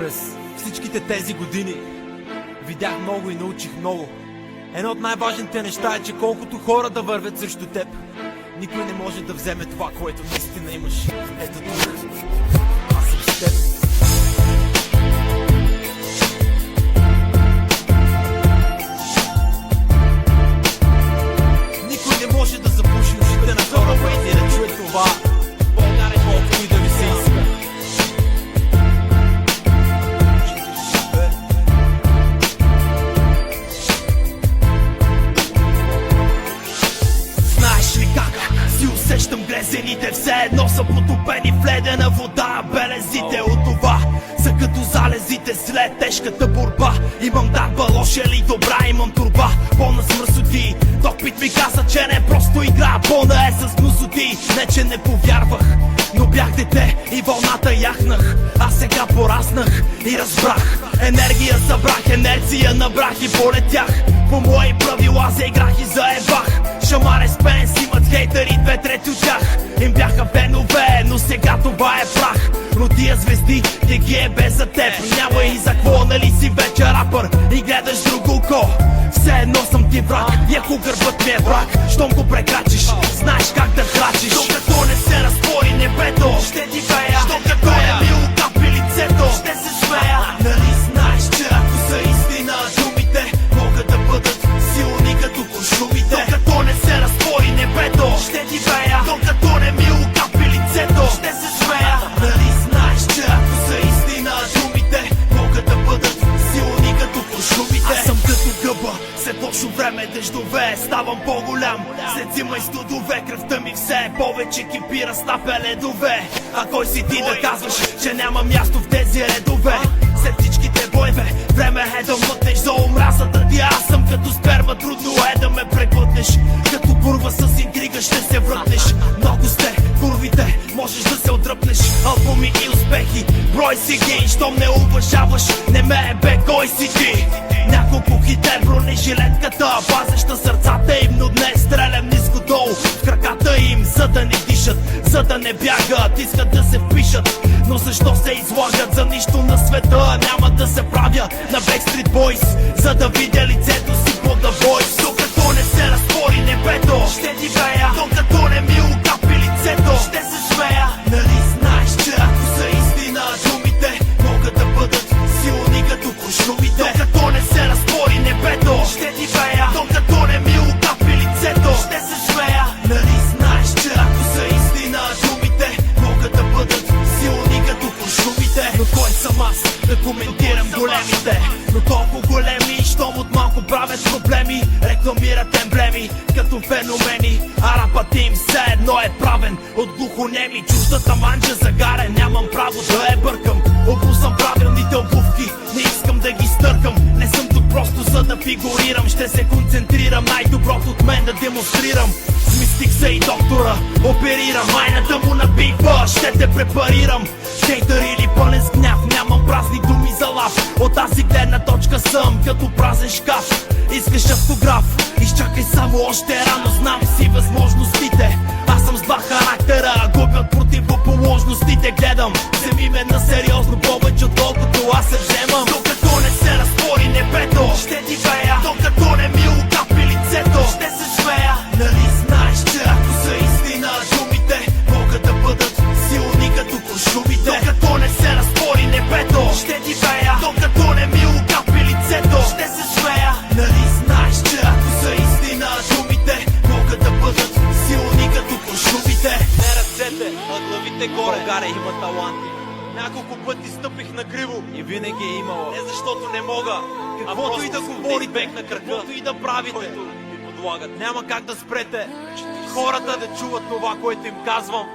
През всичките тези години видях много и научих много. Едно от най-важните неща е, че колкото хора да вървят срещу теб, никой не може да вземе това, което наистина имаш. Ето тук. Аз съм с теб. Никой не може да запуши ушите на хората и да чуе това, колкото и да ви се иска. Знаеш ли как си усещам грезените, все едно са потопени в ледена вода. Белезите от това са като залезите след тежката борба. Имам дарба, лоша или добра, имам турба пълна с мръсоти. Докпит ми каза, че не просто игра, пълна е с гнусоти. Не че не повярвах, но бях дете и вълната яхнах. А сега пораснах и разбрах. Енергия събрах, енерция набрах и полетях. По мои правила заиграх и заебах. Шамаре с пенс имат хейтери, 2/3 от тях им бяха фенове, но сега това е прах. Но тия звезди не ги е без за теб. Няма и за какво, нали си вече рапър и гледаш друго око. Все едно съм ти враг и ако гърбът ми е враг, щом го прекрачиш, знаеш как да храчиш. Докато не се разтвори небето, ще ти бея. Докато не ми окапи лицето, ще се смея. Нали знаеш, че ако са истина думите, могат да бъдат силни като куршумите. Докато не се разтвори небето, ще ти бея. Докато не ми окапи лицето, ще се смея. Нали знаеш, че ако са истина думите, могат да бъдат силни като куршумите. Аз съм като гъба, след лошо време дъждове ставам по-голям. След зима и студове кръвта ми все повече кипира, стапя ледове. А кой си ти да казваш, че няма място в тези редове? След всичките бойове, време е да мътнеш за омразата ти. Аз съм като сперма, трудно е да ме преглътнеш. Като курва с интрига ще се врътнеш. Много сте курвите, можеш да се отдръпнеш. Албуми и успехи, брой си ги. Щом не уважаваш, не ме е бе, кой си ти? Няколко хите, бронежилетката, пазеща сърцата им, но днес стрелям ниско долу в краката им, за да не дишат, за да не бягат, искат да се впишат. Но защо се излагат? За нищо на света няма да се правя на Backstreet Boys, за да видя лицето си по The Voice. Докато не се разтвори небето, ще ти бея. Докато не ми окапи лицето, ще се смея. Нали знаеш, че ако са истина думите, могат да бъдат силни като куршумите. Докато не се разтвори небето, ще ти бея. Докато не ми окапи лицето, ще се смея. Нали знаеш, че ако са истина думите, могат да бъдат силни като куршумите. Но кой съм аз да коментирам големите? Но толкова големи, щом от малко правят проблеми. Рекламират емблеми като феномени, а рапът им все едно е правен от глухонеми. Чуждата манджа загарен, нямам право да я бъркам. Обузам правилните обувки, не искам да ги стъркам. Не съм тук просто за да фигурирам, ще се концентрирам, най-доброто от мен да демонстрирам. С Мистикса и доктора оперирам, майната му на бипа ще те препарирам. Хейтър или пълен с гняв, нямам празни думи за лав. От тази гледна точка съм като празен шкаф. Искаш автограф, изчакай само още рано, знам си възможностите. Аз съм с два характера, губят противоположностите. Гледам, вземи ме на сериозно повече отколкото аз се вземам. Докато не се разтвори небето, ще ти бея. Докато не ми окапи лицето, ще се смея. Нали знаеш, че ако са истина думите, могат да бъдат силни като куршумите. Докато не се разтвори небето, ще ти бея. Докато не ми окапи лицето, ще се смея. Нали знаеш, че ако са истина думите, могат да бъдат силни като куршумите. Не ръцете, а главите горе. България има таланти. Няколко пъти стъпих на криво И винаги е имало. не защото не мога, Каквото и да говорите, бек на кръка, каквото и да правите, който ми подлагат. няма как да спрете хората да чуват това, което им казвам.